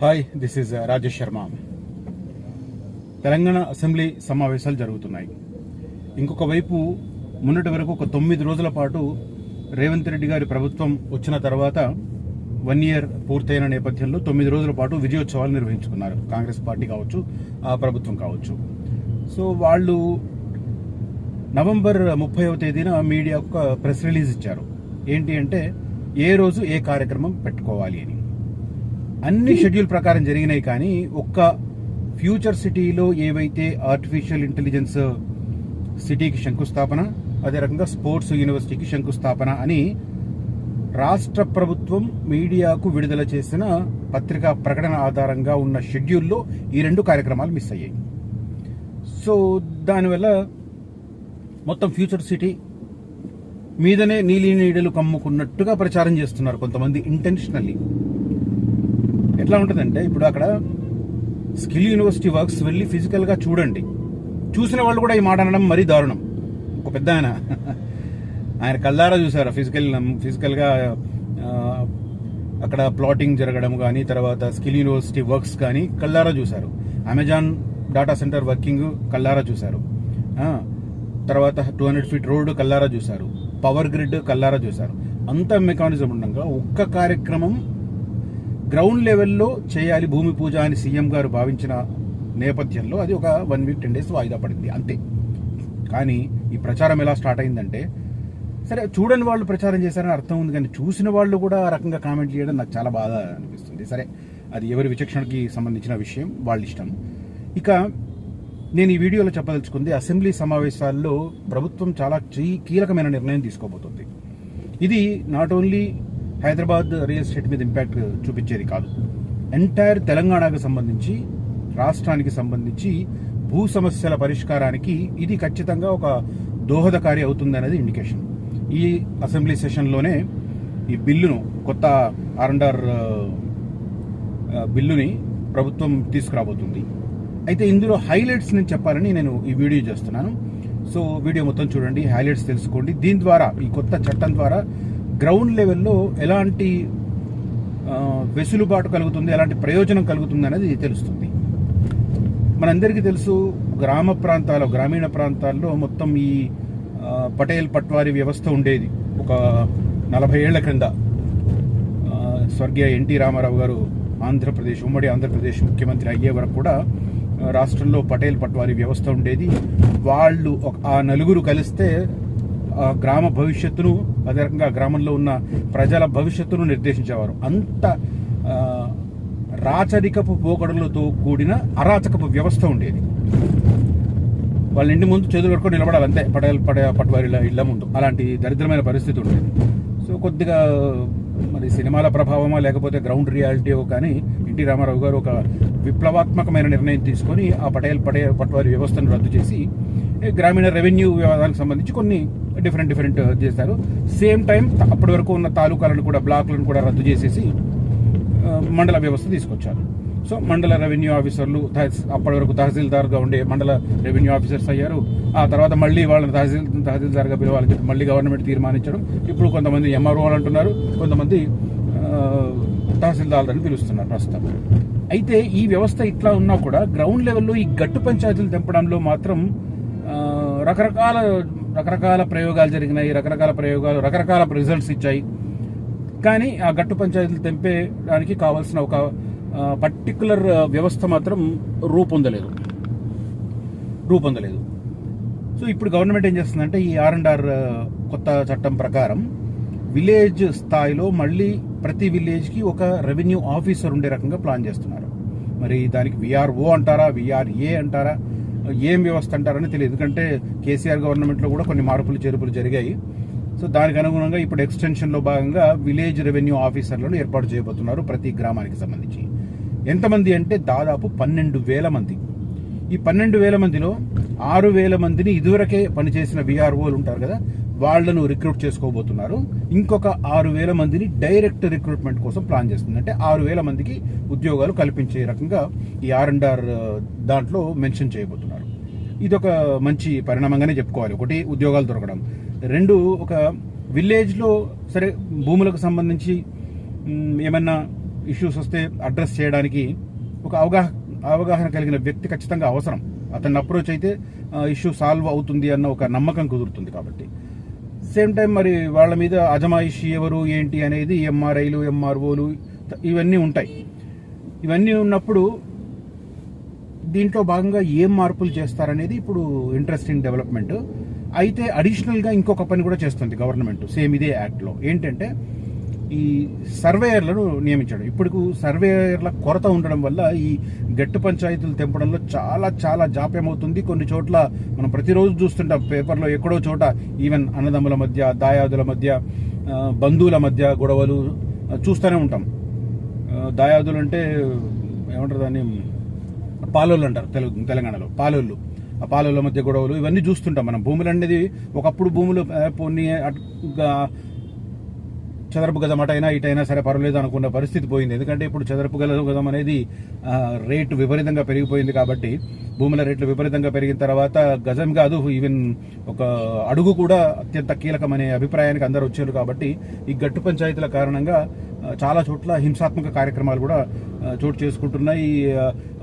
Hi, this is Rajesh Sharma. Telangana assembly సమావేశాలు జరుగుతున్నాయి. ఇంకొక వైపు మొన్నటి వరకు ఒక 9 రోజుల పాటు రేవంత్ రెడ్డి గారి ప్రభుత్వం వచ్చిన తర్వాత 1 year పూర్తయిన నేపథ్యంలో 9 రోజుల పాటు విజయోత్సవాలు నిర్వహించుకున్నారు. కాంగ్రెస్ పార్టీ కావచ్చు, ఆ ప్రభుత్వం కావచ్చు. సో వాళ్ళు నవంబర్ 30వ తేదీన మీడియాకు ఒక ప్రెస్ రిలీజ్ ఇచ్చారు. ఏంటి అంటే ఏ రోజు ఏ కార్యక్రమం పెట్టుకోవాలి అని. అన్ని షెడ్యూల్ ప్రకారం జరిగినాయి, కానీ ఒక్క ఫ్యూచర్ సిటీలో ఏవైతే ఆర్టిఫిషియల్ ఇంటెలిజెన్స్ సిటీకి శంకుస్థాపన, అదే రకంగా స్పోర్ట్స్ యూనివర్సిటీకి శంకుస్థాపన అని రాష్ట్ర ప్రభుత్వం మీడియాకు విడుదల చేసిన పత్రికా ప్రకటన ఆధారంగా ఉన్న షెడ్యూల్లో ఈ 2 కార్యక్రమాలు మిస్ అయ్యాయి. సో దానివల్ల మొత్తం ఫ్యూచర్ సిటీ మీదనే నీలి నీడలు కమ్ముకున్నట్టుగా ప్రచారం చేస్తున్నారు కొంతమంది ఇంటెన్షనల్లీ. ఎట్లా ఉంటుందంటే, ఇప్పుడు అక్కడ స్కిల్ యూనివర్సిటీ వర్క్స్ వెళ్ళి ఫిజికల్గా చూడండి. చూసిన వాళ్ళు కూడా ఈ మాట అనడం మరీ దారుణం. ఒక పెద్ద ఆయన కళ్ళారా చూసారు ఫిజికల్గా అక్కడ ప్లాటింగ్ జరగడం కానీ, తర్వాత స్కిల్ యూనివర్సిటీ వర్క్స్ కానీ కళ్ళారా చూశారు. అమెజాన్ డాటా సెంటర్ వర్కింగ్ కళ్ళారా చూశారు. తర్వాత 200 feet రోడ్డు కళ్ళారా చూశారు. పవర్ గ్రిడ్ కళ్ళారా చూశారు. అంత మెకానిజం ఉండగా ఒక్క కార్యక్రమం గ్రౌండ్ లెవెల్లో చేయాలి భూమి పూజ అని సీఎం గారు భావించిన నేపథ్యంలో అది ఒక 1 week 10 days వాయిదా పడింది అంతే. కానీ ఈ ప్రచారం ఎలా స్టార్ట్ అయిందంటే, సరే చూడని వాళ్ళు ప్రచారం చేశారని అర్థం ఉంది, కానీ చూసిన వాళ్ళు కూడా ఆ రకంగా కామెంట్ చేయడం నాకు చాలా బాధ అనిపిస్తుంది. సరే, అది ఎవరి విచక్షణకి సంబంధించిన విషయం, వాళ్ళ ఇష్టం. ఇక నేను ఈ వీడియోలో చెప్పదలుచుకుంది, అసెంబ్లీ సమావేశాల్లో ప్రభుత్వం చాలా కీలకమైన నిర్ణయం తీసుకోబోతుంది. ఇది not only Hyderabad real estate మీద ఇంపాక్ట్ చూపించేది కాదు, ఎంటైర్ తెలంగాణకు సంబంధించి, రాష్ట్రానికి సంబంధించి భూ సమస్యల పరిష్కారానికి ఇది ఖచ్చితంగా ఒక దోహదకారి అవుతుంది అనేది ఇండికేషన్. ఈ అసెంబ్లీ సెషన్లోనే ఈ బిల్లును, కొత్త R&R బిల్లుని ప్రభుత్వం తీసుకురాబోతుంది. అయితే ఇందులో హైలైట్స్ నేను చెప్పాలని నేను ఈ వీడియో చేస్తున్నాను. సో వీడియో మొత్తం చూడండి, హైలైట్స్ తెలుసుకోండి. దీని ద్వారా, ఈ కొత్త చట్టం ద్వారా గ్రౌండ్ లెవెల్లో ఎలాంటి వెసులుబాటు కలుగుతుంది, ఎలాంటి ప్రయోజనం కలుగుతుంది అనేది తెలుస్తుంది. మనందరికీ తెలుసు, గ్రామీణ ప్రాంతాల్లో మొత్తం ఈ పటేల్ పట్వారీ వ్యవస్థ ఉండేది. ఒక 40 ఏళ్ల క్రింద స్వర్గీయ ఎన్టీ రామారావు గారు ఉమ్మడి ఆంధ్రప్రదేశ్ ముఖ్యమంత్రి అయ్యే వరకు కూడా రాష్ట్రంలో పటేల్ పట్వారీ వ్యవస్థ ఉండేది. వాళ్ళు ఆ నలుగురు కలిస్తే గ్రామ భవిష్యత్తును, అదే రకంగా గ్రామంలో ఉన్న ప్రజల భవిష్యత్తును నిర్దేశించేవారు. అంత రాచరికపు పోకడలతో కూడిన అరాచకపు వ్యవస్థ ఉండేది. వాళ్ళ ఇంటి ముందు చేతులు కట్టుకొని నిలబడాలి అంతే, పట్వారీల ఇళ్ల ముందు. అలాంటి దరిద్రమైన పరిస్థితి ఉండేది. సో కొద్దిగా మరి సినిమాల ప్రభావమా లేకపోతే గ్రౌండ్ రియాలిటీయో కానీ ఎన్టీ రామారావు గారు ఒక విప్లవాత్మకమైన నిర్ణయం తీసుకొని ఆ పట్వారీ వ్యవస్థను రద్దు చేసి గ్రామీణ రెవెన్యూ వ్యవహారానికి సంబంధించి కొన్ని డిఫరెంట్ చేశారు. సేమ్ టైం అప్పటి వరకు ఉన్న తాలూకాలను కూడా, బ్లాక్లను కూడా రద్దు చేసేసి మండల వ్యవస్థ తీసుకొచ్చారు. సో మండల రెవెన్యూ ఆఫీసర్లు అప్పటి వరకు తహసీల్దార్గా ఉండే మండల రెవెన్యూ ఆఫీసర్స్ అయ్యారు. ఆ తర్వాత మళ్ళీ వాళ్ళని తహసీల్దార్గా పిలవాలని చెప్పి మళ్ళీ గవర్నమెంట్ తీర్మానించడం. ఇప్పుడు కొంతమంది MRO అంటున్నారు, కొంతమంది తహసీల్దార్ అని పిలుస్తున్నారు ప్రస్తుతం. అయితే ఈ వ్యవస్థ ఇట్లా ఉన్నా కూడా గ్రౌండ్ లెవెల్లో ఈ గట్టు పంచాయతీలు తెంపడంలో మాత్రం రకరకాల ప్రయోగాలు జరిగినాయి. రకరకాల రిజల్ట్స్ ఇచ్చాయి. కానీ ఆ గట్టు పంచాయతీలు తెంపేయడానికి కావాల్సిన ఒక పర్టికులర్ వ్యవస్థ మాత్రం రూపొందలేదు. సో ఇప్పుడు గవర్నమెంట్ ఏం చేస్తుందంటే, ఈ R&R కొత్త చట్టం ప్రకారం విలేజ్ స్థాయిలో మళ్ళీ ప్రతి విలేజ్కి ఒక రెవెన్యూ ఆఫీసర్ ఉండే రకంగా ప్లాన్ చేస్తున్నారు. మరి దానికి VRO అంటారా, VRA అంటారా, ఏం వ్యవస్థ అంటారని తెలియదు. ఎందుకంటే కేసీఆర్ గవర్నమెంట్లో కూడా కొన్ని చేర్పులు జరిగాయి. సో దానికి అనుగుణంగా ఇప్పుడు ఎక్స్టెన్షన్లో భాగంగా విలేజ్ రెవెన్యూ ఆఫీసర్లను ఏర్పాటు చేయబోతున్నారు ప్రతి గ్రామానికి సంబంధించి. ఎంతమంది అంటే దాదాపు 12,000 మంది. ఈ 12,000 మందిలో 6,000 మందిని ఇదివరకే పనిచేసిన VROలు ఉంటారు కదా, వాళ్లను రిక్రూట్ చేసుకోబోతున్నారు. ఇంకొక 6,000 మందిని డైరెక్ట్ రిక్రూట్మెంట్ కోసం ప్లాన్ చేస్తుంది. అంటే 6,000 మందికి ఉద్యోగాలు కల్పించే రకంగా ఈ R&R దాంట్లో మెన్షన్ చేయబోతున్నారు. ఇది ఒక మంచి పరిణామంగానే చెప్పుకోవాలి. ఒకటి, ఉద్యోగాలు దొరకడం. 2, ఒక విలేజ్లో సరే భూములకు సంబంధించి ఏమన్నా ఇష్యూస్ వస్తే అడ్రస్ చేయడానికి ఒక అవగాహన కలిగిన వ్యక్తి ఖచ్చితంగా అవసరం. అతన్ని అప్రోచ్ అయితే ఇష్యూ సాల్వ్ అవుతుంది అన్న ఒక నమ్మకం కుదురుతుంది. కాబట్టి సేమ్ టైం మరి వాళ్ళ మీద అజమాయిషి ఎవరు ఏంటి అనేది ఎంఆర్ఐలు, ఎంఆర్ఓలు ఇవన్నీ ఉంటాయి. ఇవన్నీ ఉన్నప్పుడు దీంట్లో భాగంగా ఏం మార్పులు చేస్తారనేది ఇప్పుడు ఇంట్రెస్టింగ్ డెవలప్మెంట్. అయితే అడిషనల్గా ఇంకొక పని కూడా చేస్తుంది గవర్నమెంట్ సేమ్ ఇదే యాక్ట్లో. ఏంటంటే ఈ సర్వేయర్లను నియమించడం. ఇప్పుడు సర్వేయర్ల కొరత ఉండడం వల్ల ఈ గట్టు పంచాయతీలు తెంపడంలో చాలా చాలా జాప్యం అవుతుంది. కొన్ని చోట్ల మనం ప్రతిరోజు చూస్తుంటాం పేపర్లో, ఎక్కడో చోట ఈవెన్ అన్నదమ్ముల మధ్య, దాయాదుల మధ్య, బంధువుల మధ్య గొడవలు చూస్తూనే ఉంటాం. దాయాదులు అంటే ఏమంటారు దాన్ని, పాలోళ్ళు అంటారు తెలంగాణలో, పాలోళ్ళు. ఆ పాలోళ్ళ మధ్య గొడవలు ఇవన్నీ చూస్తుంటాం మనం. భూములు అనేది ఒకప్పుడు భూములు కొన్ని చదరపు గజం అటైనా ఇటైనా సరే పర్వాలేదు అనుకున్న పరిస్థితి పోయింది. ఎందుకంటే ఇప్పుడు చదరపు గజం అనేది రేటు విపరీతంగా పెరిగిపోయింది. కాబట్టి భూముల రేట్లు విపరీతంగా పెరిగిన తర్వాత గజం కాదు, ఈవెన్ ఒక అడుగు కూడా అత్యంత కీలకమనే అభిప్రాయానికి అందరూ వచ్చారు. కాబట్టి ఈ గట్టు పంచాయతీల కారణంగా చాలా చోట్ల హింసాత్మక కార్యక్రమాలు కూడా చోటు చేసుకుంటున్నాయి.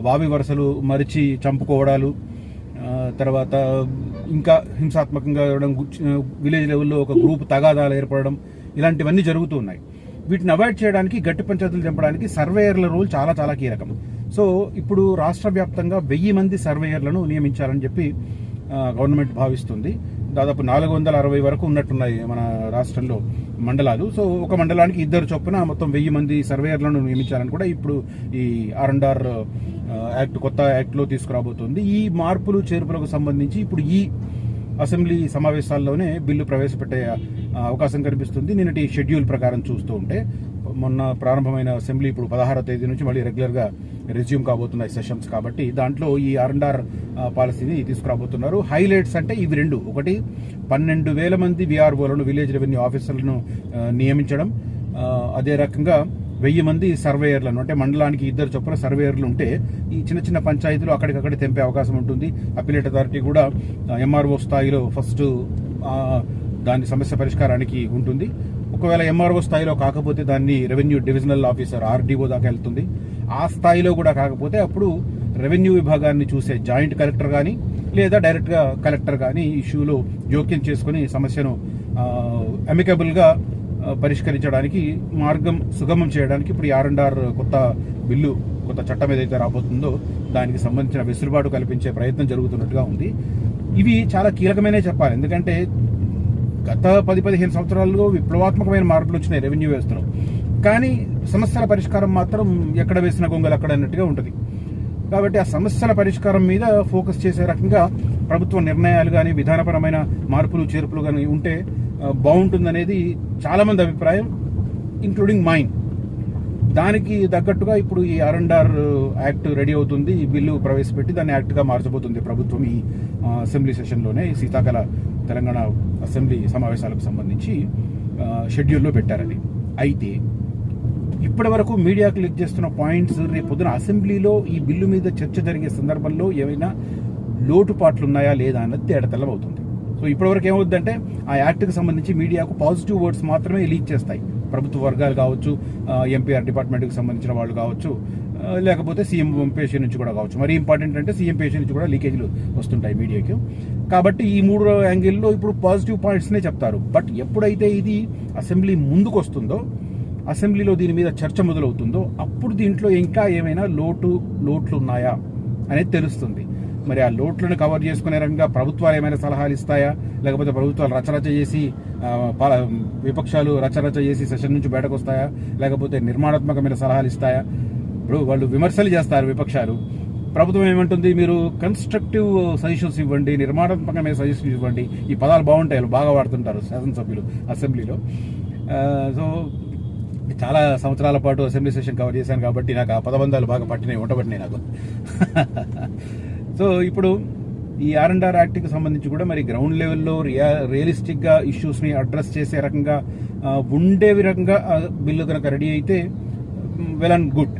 వావి వరుసలు మరిచి చంపుకోవడాలు, తర్వాత ఇంకా హింసాత్మకంగా విలేజ్ లెవెల్లో ఒక గ్రూప్ తగాదాలు ఏర్పడడం, ఇలాంటివన్నీ జరుగుతూ ఉన్నాయి. వీటిని అవాయిడ్ చేయడానికి, గట్టి పంచాయతీలు చంపడానికి సర్వేయర్ల రోల్ చాలా చాలా కీలకం. సో ఇప్పుడు రాష్ట్ర వ్యాప్తంగా 1000 మంది సర్వేయర్లను నియమించాలని చెప్పి గవర్నమెంట్ భావిస్తుంది. దాదాపు 460 వరకు ఉన్నట్టున్నాయి మన రాష్ట్రంలో మండలాలు. సో ఒక మండలానికి 2 చొప్పున మొత్తం 1000 మంది సర్వేయర్లను నియమించాలని కూడా ఇప్పుడు ఈ R&R యాక్ట్, కొత్త యాక్ట్లో తీసుకురాబోతుంది. ఈ మార్పులు చేర్పులకు సంబంధించి ఇప్పుడు ఈ అసెంబ్లీ సమావేశాల్లోనే బిల్లు ప్రవేశపెట్టే అవకాశం కనిపిస్తుంది. నిన్నటి షెడ్యూల్ ప్రకారం చూస్తూ ఉంటే మొన్న ప్రారంభమైన అసెంబ్లీ ఇప్పుడు 16వ తేదీ నుంచి మళ్ళీ రెగ్యులర్గా రెజ్యూమ్ కాబోతున్నాయి సెషన్స్. కాబట్టి దాంట్లో ఈ R&R పాలసీని తీసుకురాబోతున్నారు. హైలైట్స్ అంటే ఇవి రెండు. ఒకటి 12,000 మంది VROలను, విలేజ్ రెవెన్యూ ఆఫీసర్లను నియమించడం. అదే రకంగా 1000 మంది సర్వేయర్లను, అంటే మండలానికి 2 చొప్పున సర్వేయర్లు ఉంటే ఈ చిన్న చిన్న పంచాయతీలు అక్కడికక్కడ తెంపే అవకాశం ఉంటుంది. అప్పీలేట్ అథారిటీ కూడా MRO స్థాయిలో ఫస్ట్ దాని సమస్య పరిష్కారానికి ఉంటుంది. ఒకవేళ MRO స్థాయిలో కాకపోతే దాన్ని రెవెన్యూ డివిజనల్ ఆఫీసర్ RDO దాకా వెళ్తుంది. ఆ స్థాయిలో కూడా కాకపోతే అప్పుడు రెవెన్యూ విభాగాన్ని చూసే జాయింట్ కలెక్టర్ కానీ లేదా డైరెక్ట్గా కలెక్టర్ కానీ ఇష్యూలో జోక్యం చేసుకుని సమస్యను అమికబుల్గా పరిష్కరించడానికి, మార్గం సుగమం చేయడానికి ఇప్పుడు R&R కొత్త బిల్లు, కొత్త చట్టం ఏదైతే రాబోతుందో దానికి సంబంధించిన వెసులుబాటు కల్పించే ప్రయత్నం జరుగుతున్నట్టుగా ఉంది. ఇవి చాలా కీలకమైననే చెప్పాలి. ఎందుకంటే గత 10-15 సంవత్సరాల్లో విప్లవాత్మకమైన మార్పులు వచ్చినాయి రెవెన్యూ వ్యవస్థలో. కానీ సమస్యల పరిష్కారం మాత్రం ఎక్కడ వేసిన గొంగలు అక్కడ అన్నట్టుగా ఉంటుంది. కాబట్టి ఆ సమస్యల పరిష్కారం మీద ఫోకస్ చేసే రకంగా ప్రభుత్వ నిర్ణయాలు కానీ, విధానపరమైన మార్పులు చేర్పులు కానీ ఉంటే బాగుంటుందనేది చాలామంది అభిప్రాయం, ఇంక్లూడింగ్ మైన్. దానికి తగ్గట్టుగా ఇప్పుడు ఈ R&R యాక్ట్ రెడీ అవుతుంది. ఈ బిల్లు ప్రవేశపెట్టి దాన్ని యాక్ట్గా మార్చబోతుంది ప్రభుత్వం ఈ అసెంబ్లీ సెషన్లోనే. ఈ శీతాకాల తెలంగాణ అసెంబ్లీ సమావేశాలకు సంబంధించి షెడ్యూల్లో పెట్టారని. అయితే ఇప్పటి వరకు మీడియాకు లీక్ చేస్తున్న పాయింట్స్, రేపు పొద్దున అసెంబ్లీలో ఈ బిల్లు మీద చర్చ జరిగే సందర్భంలో ఏమైనా లోటుపాట్లు ఉన్నాయా లేదా అన్నది తేటతెల్లం అవుతుంది. సో ఇప్పటివరకు ఏమవుతుందంటే ఆ యాక్ట్కి సంబంధించి మీడియాకు పాజిటివ్ వర్డ్స్ మాత్రమే లీక్ చేస్తాయి. ప్రభుత్వ వర్గాలు కావచ్చు, ఎంపీఆర్ డిపార్ట్మెంట్కి సంబంధించిన వాళ్ళు కావచ్చు, లేకపోతే సీఎం పేషీ నుంచి కూడా కావచ్చు. మరి ఇంపార్టెంట్ అంటే సీఎం పేషీ నుంచి కూడా లీకేజీలు వస్తుంటాయి మీడియాకి. కాబట్టి ఈ 3 యాంగిల్లో ఇప్పుడు పాజిటివ్ పాయింట్స్నే చెప్తారు. బట్ ఎప్పుడైతే ఇది అసెంబ్లీ ముందుకు వస్తుందో, అసెంబ్లీలో దీని మీద చర్చ మొదలవుతుందో, అప్పుడు దీంట్లో ఇంకా ఏమైనా లోట్లు ఉన్నాయా అనేది తెలుస్తుంది. మరి ఆ లోట్లను కవర్ చేసుకునే రకంగా ప్రభుత్వాలు ఏమైనా సలహాలు ఇస్తాయా, లేకపోతే ప్రభుత్వాలు రచరచ చేసి, విపక్షాలు రచరచ చేసి సెషన్ నుంచి బయటకు వస్తాయా, లేకపోతే నిర్మాణాత్మకమైన సలహాలు ఇస్తాయా? ఇప్పుడు వాళ్ళు విమర్శలు చేస్తారు విపక్షాలు, ప్రభుత్వం ఏమంటుంది, మీరు కన్స్ట్రక్టివ్ సజెషన్స్ ఇవ్వండి, నిర్మాణాత్మకమైన సజెషన్స్ ఇవ్వండి. ఈ పదాలు బాగుంటాయి, వాళ్ళు బాగా వాడుతుంటారు శాసనసభ్యులు అసెంబ్లీలో. సో చాలా సంవత్సరాల పాటు అసెంబ్లీ సెషన్ కవర్ చేశాను కాబట్టి నాకు ఆ పదబంధాలు బాగా వంటపట్టినాయి నాకు. సో ఇప్పుడు ఈ R&R యాక్ట్కి సంబంధించి కూడా మరి గ్రౌండ్ లెవెల్లో రియలిస్టిక్గా ఇష్యూస్ని అడ్రస్ చేసే రకంగా ఉండే రకంగా బిల్లు కనుక రెడీ అయితే well and good.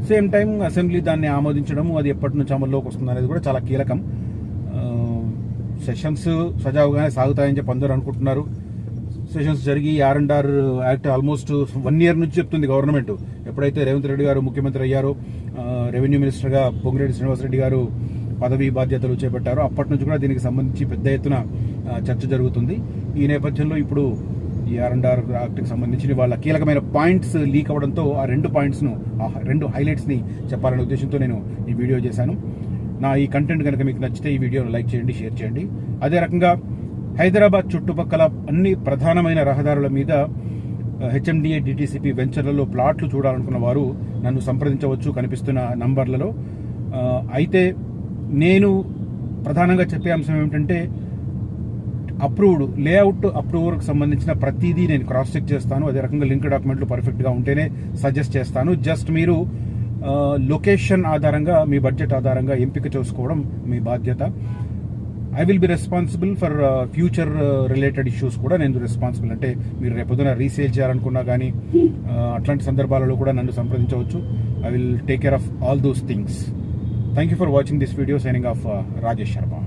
Same time assembly దాన్ని ఆమోదించడము, అది ఎప్పటి నుంచి అమల్లోకి వస్తుంది అనేది కూడా చాలా కీలకం. సెషన్స్ సజావుగానే సాగుతాయని చెప్పి అందరూ అనుకుంటున్నారు. సెషన్స్ జరిగి R&R యాక్ట్ ఆల్మోస్ట్ 1 year నుంచి చెప్తుంది గవర్నమెంట్. ఎప్పుడైతే రేవంత్ రెడ్డి గారు ముఖ్యమంత్రి అయ్యారో, రెవెన్యూ మినిస్టర్గా పొంగిరెడ్డి శ్రీనివాసరెడ్డి గారు పదవి బాధ్యతలు చేపట్టారు, అప్పటి నుంచి కూడా దీనికి సంబంధించి పెద్ద ఎత్తున చర్చ జరుగుతుంది. ఈ నేపథ్యంలో ఇప్పుడు ఈ R&R యాక్ట్కి సంబంధించి వాళ్ళ కీలకమైన పాయింట్స్ లీక్ అవ్వడంతో ఆ 2 పాయింట్స్ను, ఆ 2 హైలైట్స్ని చెప్పాలనే ఉద్దేశంతో నేను ఈ వీడియో చేశాను. నా ఈ కంటెంట్ కనుక మీకు నచ్చితే ఈ వీడియోను లైక్ చేయండి, షేర్ చేయండి. అదే రకంగా హైదరాబాద్ చుట్టుపక్కల అన్ని ప్రధానమైన రహదారుల మీద HMDA DTCP వెంచర్లలో ప్లాట్లు చూడాలనుకున్న వారు నన్ను సంప్రదించవచ్చు కనిపిస్తున్న నంబర్లలో. అయితే నేను ప్రధానంగా చెప్పే అంశం ఏమిటంటే, అప్రూవ్డ్ లేఅవుట్ అప్రూవర్కి సంబంధించిన ప్రతిదీ నేను క్రాస్ చెక్ చేస్తాను. అదే రకంగా లింక్ డాక్యుమెంట్లు పర్ఫెక్ట్గా ఉంటేనే సజెస్ట్ చేస్తాను. జస్ట్ మీరు లొకేషన్ ఆధారంగా, మీ బడ్జెట్ ఆధారంగా ఎంపిక చేసుకోవడం మీ బాధ్యత. I will be responsible for future related issues కూడా నేను రెస్పాన్సిబుల్. అంటే మీరు రేపొద్దున రీసేల్ చేయాలనుకున్నా కానీ అట్లాంటి సందర్భాలలో కూడా నన్ను సంప్రదించవచ్చు. I will take care of all those things. Thank you for watching this video. Signing off, Rajesh Sharma.